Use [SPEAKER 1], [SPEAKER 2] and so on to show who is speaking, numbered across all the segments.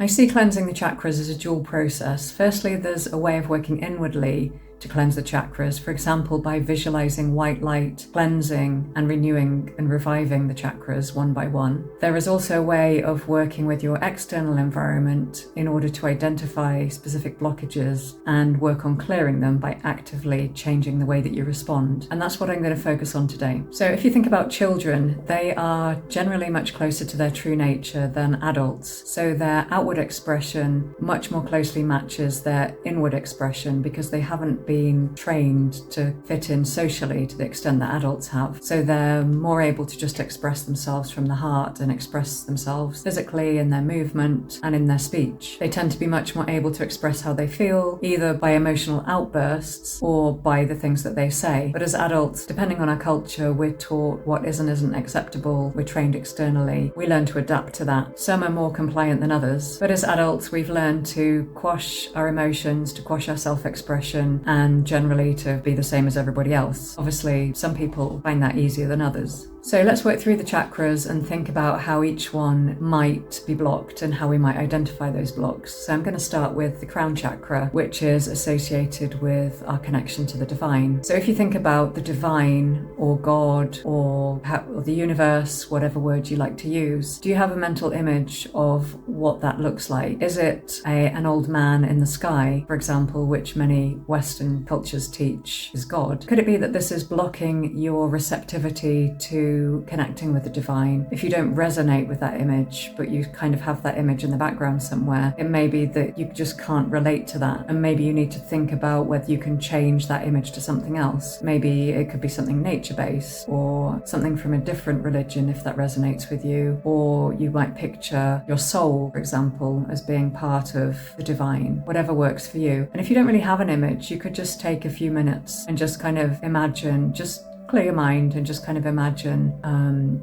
[SPEAKER 1] I see cleansing the chakras as a dual process. Firstly, there's a way of working inwardly to cleanse the chakras, for example, by visualizing white light cleansing and renewing and reviving the chakras one by one. There is also a way of working with your external environment in order to identify specific blockages and work on clearing them by actively changing the way that you respond. And that's what I'm going to focus on today. So if you think about children, they are generally much closer to their true nature than adults. So their outward expression much more closely matches their inward expression because they haven't been trained to fit in socially to the extent that adults have. So they're more able to just express themselves from the heart and express themselves physically in their movement and in their speech. They tend to be much more able to express how they feel, either by emotional outbursts or by the things that they say. But as adults, depending on our culture, we're taught what is and isn't acceptable. We're trained externally. We learn to adapt to that. Some are more compliant than others. But as adults, we've learned to quash our emotions, to quash our self-expression, and generally to be the same as everybody else. Obviously, some people find that easier than others. So let's work through the chakras and think about how each one might be blocked and how we might identify those blocks. So I'm going to start with the crown chakra, which is associated with our connection to the divine. So if you think about the divine or God or the universe, whatever word you like to use, do you have a mental image of what that looks like? Is it an old man in the sky, for example, which many Western cultures teach is God? Could it be that this is blocking your receptivity to connecting with the divine? If you don't resonate with that image, but you kind of have that image in the background somewhere, it may be that you just can't relate to that. And maybe you need to think about whether you can change that image to something else. Maybe it could be something nature-based or something from a different religion if that resonates with you. Or you might picture your soul, for example, as being part of the divine, whatever works for you. And if you don't really have an image, you could just take a few minutes and just kind of imagine, just clear your mind and just kind of imagine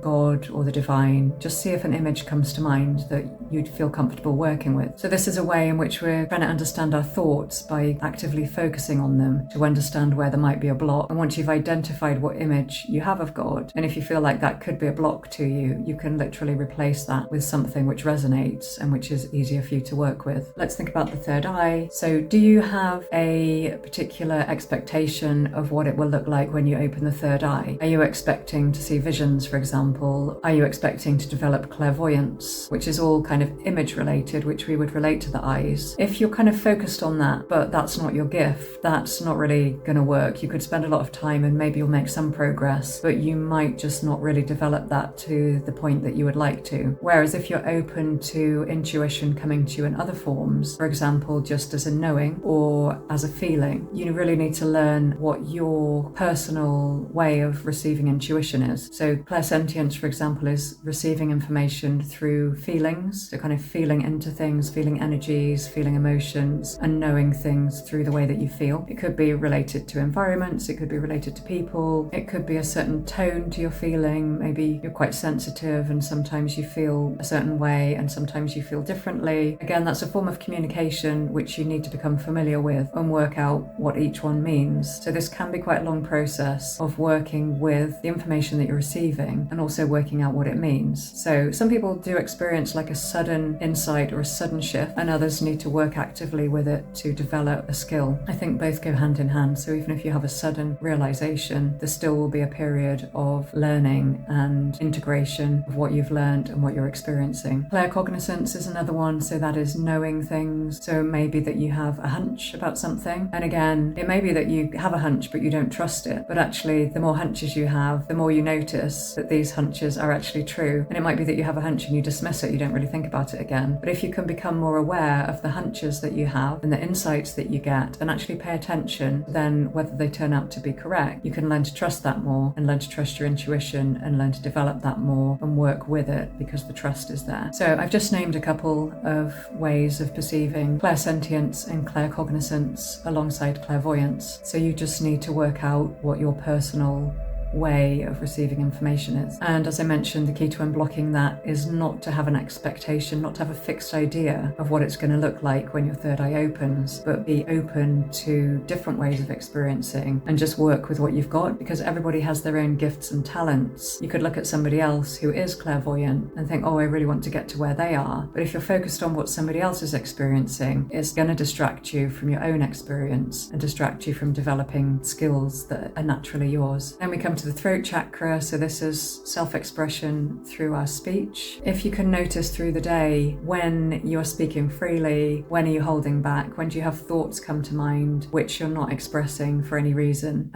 [SPEAKER 1] God or the divine. Just see if an image comes to mind that you'd feel comfortable working with. So this is a way in which we're trying to understand our thoughts by actively focusing on them to understand where there might be a block. And once you've identified what image you have of God, and if you feel like that could be a block to you, you can literally replace that with something which resonates and which is easier for you to work with. Let's think about the third eye. So do you have a particular expectation of what it will look like when you open the third eye? Are you expecting to see visions, for example? Are you expecting to develop clairvoyance, which is all kind of image related, which we would relate to the eyes? If you're kind of focused on that, but that's not your gift, that's not really going to work. You could spend a lot of time and maybe you'll make some progress, but you might just not really develop that to the point that you would like to. Whereas if you're open to intuition coming to you in other forms, for example, just as a knowing or as a feeling, you really need to learn what your personal way of receiving intuition is. So clairsentience, for example, is receiving information through feelings, so kind of feeling into things, feeling energies, feeling emotions, and knowing things through the way that you feel. It could be related to environments, it could be related to people, it could be a certain tone to your feeling. Maybe you're quite sensitive and sometimes you feel a certain way and sometimes you feel differently. Again, that's a form of communication which you need to become familiar with and work out what each one means. So this can be quite a long process of working with the information that you're receiving and also working out what it means. So some people do experience like a sudden insight or a sudden shift, and others need to work actively with it to develop a skill. I think both go hand in hand. So even if you have a sudden realization, there still will be a period of learning and integration of what you've learned and what you're experiencing. Claircognizance is another one. So that is knowing things. So it may be that you have a hunch about something. And again, it may be that you have a hunch, but you don't trust it. But actually, the more hunches you have, the more you notice that these hunches are actually true. And it might be that you have a hunch and you dismiss it, you don't really think about it again. But if you can become more aware of the hunches that you have and the insights that you get and actually pay attention, then whether they turn out to be correct, you can learn to trust that more and learn to trust your intuition and learn to develop that more and work with it because the trust is there. So I've just named a couple of ways of perceiving clairsentience and claircognizance alongside clairvoyance. So you just need to work out what your personal way of receiving information is. And as I mentioned, the key to unblocking that is not to have an expectation, not to have a fixed idea of what it's going to look like when your third eye opens, but be open to different ways of experiencing and just work with what you've got, because everybody has their own gifts and talents. You could look at somebody else who is clairvoyant and think, oh, I really want to get to where they are. But if you're focused on what somebody else is experiencing, it's going to distract you from your own experience and distract you from developing skills that are naturally yours. Then we come to the throat chakra. So this is self-expression through our speech. If you can notice through the day when you're speaking freely, when are you holding back, when do you have thoughts come to mind which you're not expressing for any reason,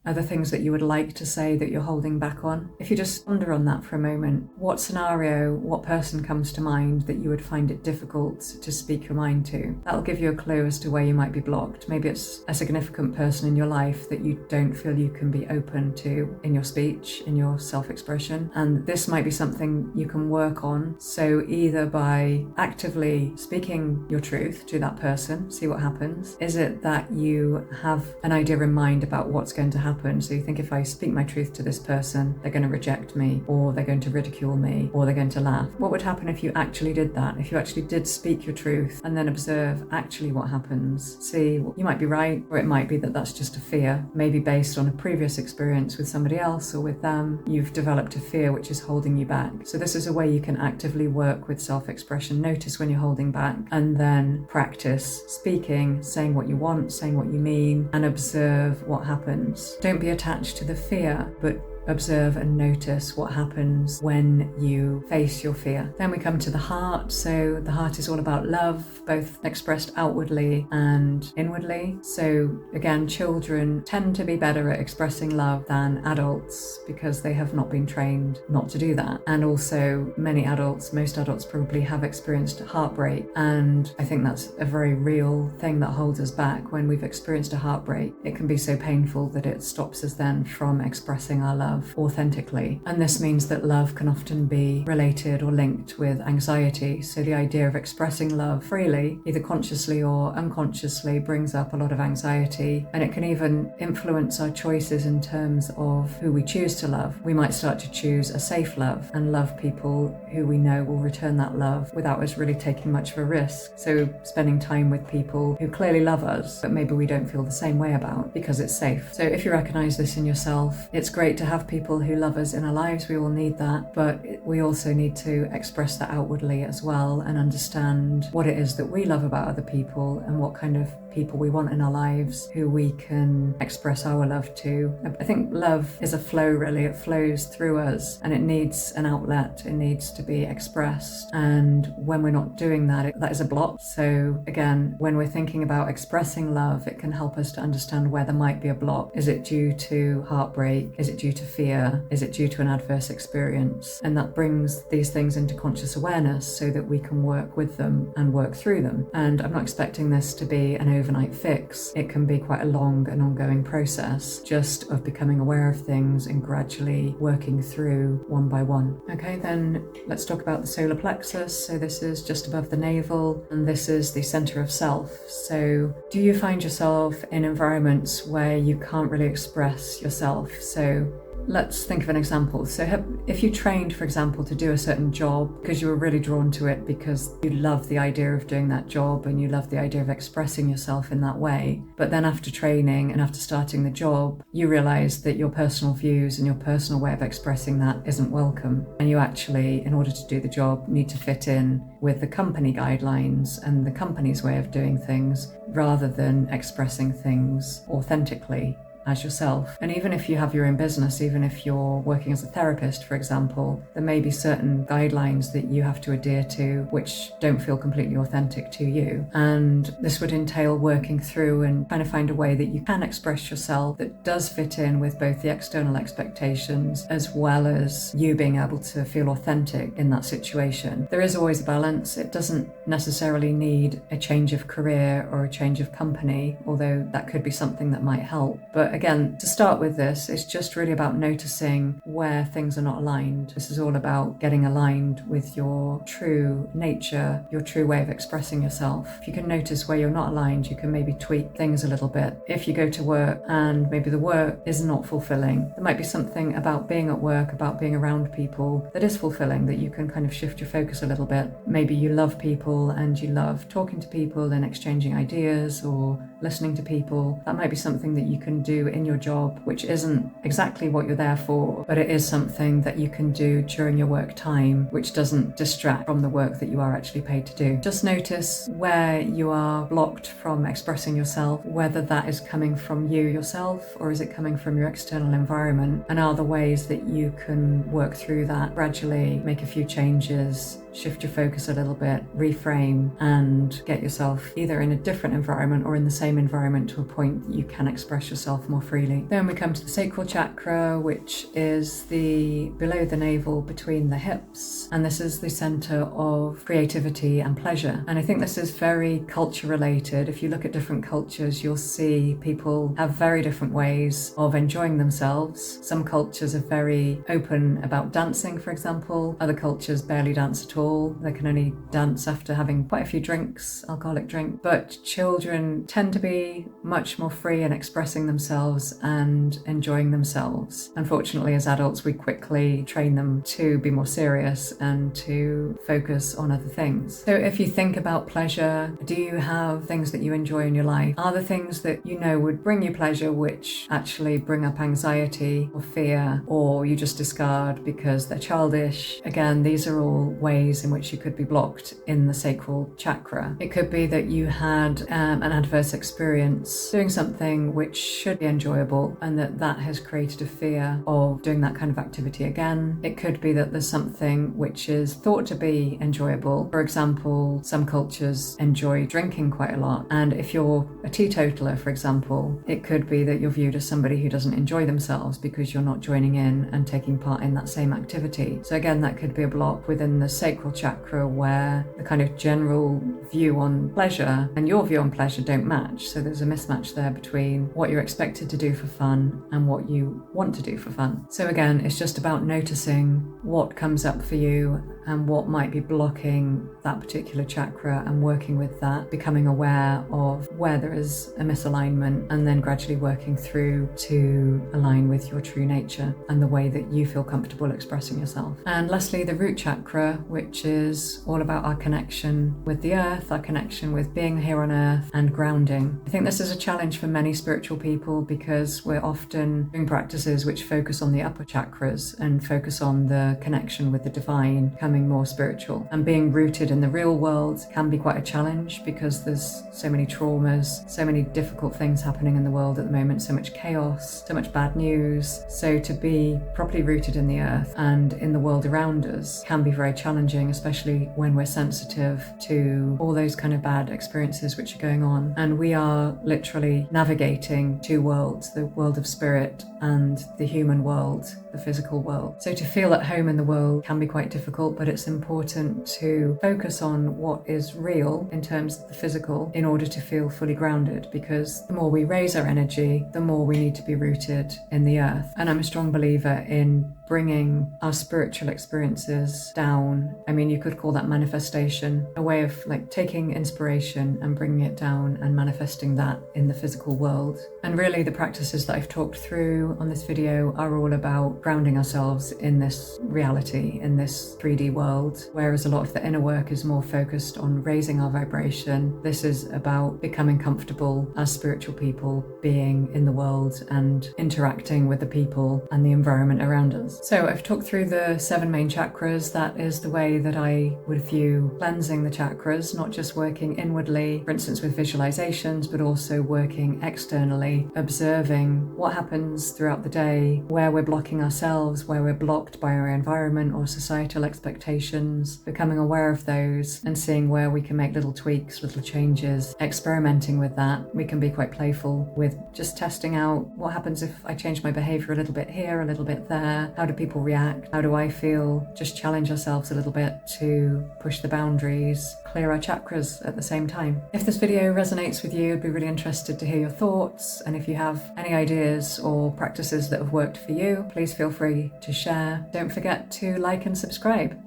[SPEAKER 1] are there things that you would like to say that you're holding back on? If you just ponder on that for a moment, what scenario, what person comes to mind that you would find it difficult to speak your mind to? That'll give you a clue as to where you might be blocked. Maybe it's a significant person in your life that you don't feel you can be open to in your speech, in your self-expression. And this might be something you can work on. So either by actively speaking your truth to that person, see what happens. Is it that you have an idea in mind about what's going to happen? So you think, if I speak my truth to this person, they're going to reject me, or they're going to ridicule me, or they're going to laugh. What would happen if you actually did that? If you actually did speak your truth and then observe actually what happens? See, you might be right, or it might be that that's just a fear. Maybe based on a previous experience with somebody else or with them, you've developed a fear which is holding you back. So this is a way you can actively work with self-expression. Notice when you're holding back, and then practice speaking, saying what you want, saying what you mean, and observe what happens. Don't be attached to the fear, but observe and notice what happens when you face your fear. Then we come to the heart. So the heart is all about love, both expressed outwardly and inwardly. So again, children tend to be better at expressing love than adults because they have not been trained not to do that. And also most adults probably have experienced heartbreak. And I think that's a very real thing that holds us back. When we've experienced a heartbreak, it can be so painful that it stops us then from expressing our love authentically. And this means that love can often be related or linked with anxiety. So the idea of expressing love freely, either consciously or unconsciously, brings up a lot of anxiety, and it can even influence our choices in terms of who we choose to love. We might start to choose a safe love and love people who we know will return that love without us really taking much of a risk. So spending time with people who clearly love us, but maybe we don't feel the same way about because it's safe. So if you recognize this in yourself, it's great to have people who love us in our lives. We all need that, but we also need to express that outwardly as well and understand what it is that we love about other people and what kind of people we want in our lives who we can express our love to. I think love is a flow, really. It flows through us and it needs an outlet. It needs to be expressed. And when we're not doing that, that is a block. So again, when we're thinking about expressing love, it can help us to understand where there might be a block. Is it due to heartbreak? Is it due to fear? Is it due to an adverse experience? And that brings these things into conscious awareness so that we can work with them and work through them. And I'm not expecting this to be an overnight fix. It can be quite a long and ongoing process, just of becoming aware of things and gradually working through one by one. Okay, then let's talk about the solar plexus. So this is just above the navel, and this is the center of self. So do you find yourself in environments where you can't really express yourself? So let's think of an example. So if you trained, for example, to do a certain job because you were really drawn to it because you love the idea of doing that job and you love the idea of expressing yourself in that way, but then after training and after starting the job, you realize that your personal views and your personal way of expressing that isn't welcome. And you actually, in order to do the job, need to fit in with the company guidelines and the company's way of doing things rather than expressing things authentically as yourself. And even if you have your own business, even if you're working as a therapist, for example, there may be certain guidelines that you have to adhere to which don't feel completely authentic to you. And this would entail working through and trying to find a way that you can express yourself that does fit in with both the external expectations as well as you being able to feel authentic in that situation. There is always a balance. It doesn't necessarily need a change of career or a change of company, although that could be something that might help. But But again, to start with this, it's just really about noticing where things are not aligned. This is all about getting aligned with your true nature, your true way of expressing yourself. If you can notice where you're not aligned, you can maybe tweak things a little bit. If you go to work and maybe the work is not fulfilling, there might be something about being at work, about being around people that is fulfilling, that you can kind of shift your focus a little bit. Maybe you love people and you love talking to people and exchanging ideas or listening to people. That might be something that you can do in your job, which isn't exactly what you're there for, but it is something that you can do during your work time, which doesn't distract from the work that you are actually paid to do. Just notice where you are blocked from expressing yourself, whether that is coming from you yourself or is it coming from your external environment, and are the ways that you can work through that gradually, make a few changes, shift your focus a little bit, reframe, and get yourself either in a different environment or in the same environment to a point that you can express yourself more freely. Then we come to the sacral chakra, which is the below the navel, between the hips, and this is the center of creativity and pleasure. And I think this is very culture related. If you look at different cultures, you'll see people have very different ways of enjoying themselves. Some cultures are very open about dancing, for example. Other cultures barely dance at all. They can only dance after having quite a few drinks, alcoholic drink. But children tend to be much more free in expressing themselves and enjoying themselves. Unfortunately, as adults, we quickly train them to be more serious and to focus on other things. So if you think about pleasure, do you have things that you enjoy in your life? Are the things that you know would bring you pleasure which actually bring up anxiety or fear, or you just discard because they're childish? Again, these are all ways in which you could be blocked in the sacral chakra. It could be that you had an adverse experience doing something which should be enjoyable, and that has created a fear of doing that kind of activity again. It could be that there's something which is thought to be enjoyable. For example, some cultures enjoy drinking quite a lot, and if you're a teetotaler, for example, it could be that you're viewed as somebody who doesn't enjoy themselves because you're not joining in and taking part in that same activity. So again, that could be a block within the sacral chakra, where the kind of general view on pleasure and your view on pleasure don't match. So there's a mismatch there between what you're expected to do for fun and what you want to do for fun. So again, it's just about noticing what comes up for you and what might be blocking that particular chakra and working with that, becoming aware of where there is a misalignment, and then gradually working through to align with your true nature and the way that you feel comfortable expressing yourself. And lastly, the root chakra, which is all about our connection with the earth, our connection with being here on earth, and grounding. I think this is a challenge for many spiritual people because we're often doing practices which focus on the upper chakras and focus on the connection with the divine, becoming more spiritual. And being rooted in the real world can be quite a challenge because there's so many traumas, so many difficult things happening in the world at the moment, so much chaos, so much bad news. So to be properly rooted in the earth and in the world around us can be very challenging, especially when we're sensitive to all those kind of bad experiences which are going on. And we are literally navigating two worlds, the world of spirit and the human world, the physical world. So to feel at home in the world can be quite difficult, but it's important to focus on what is real in terms of the physical in order to feel fully grounded, because the more we raise our energy, the more we need to be rooted in the earth. And I'm a strong believer in bringing our spiritual experiences down. I mean, you could call that manifestation, a way of like taking inspiration and bringing it down and manifesting that in the physical world. And really the practices that I've talked through on this video are all about grounding ourselves in this reality, in this 3D world, whereas a lot of the inner work is more focused on raising our vibration. This is about becoming comfortable as spiritual people, being in the world and interacting with the people and the environment around us. So I've talked through the 7 main chakras. That is the way that I would view cleansing the chakras, not just working inwardly, for instance with visualizations, but also working externally, observing what happens throughout the day, where we're blocking ourselves, where we're blocked by our environment or societal expectations, becoming aware of those and seeing where we can make little tweaks, little changes, experimenting with that. We can be quite playful with just testing out what happens if I change my behavior a little bit here, a little bit there. How do people react? How do I feel? Just challenge ourselves a little bit to push the boundaries, clear our chakras at the same time. If this video resonates with you, I'd be really interested to hear your thoughts. And if you have any ideas or practices that have worked for you, please feel free to share. Don't forget to like and subscribe.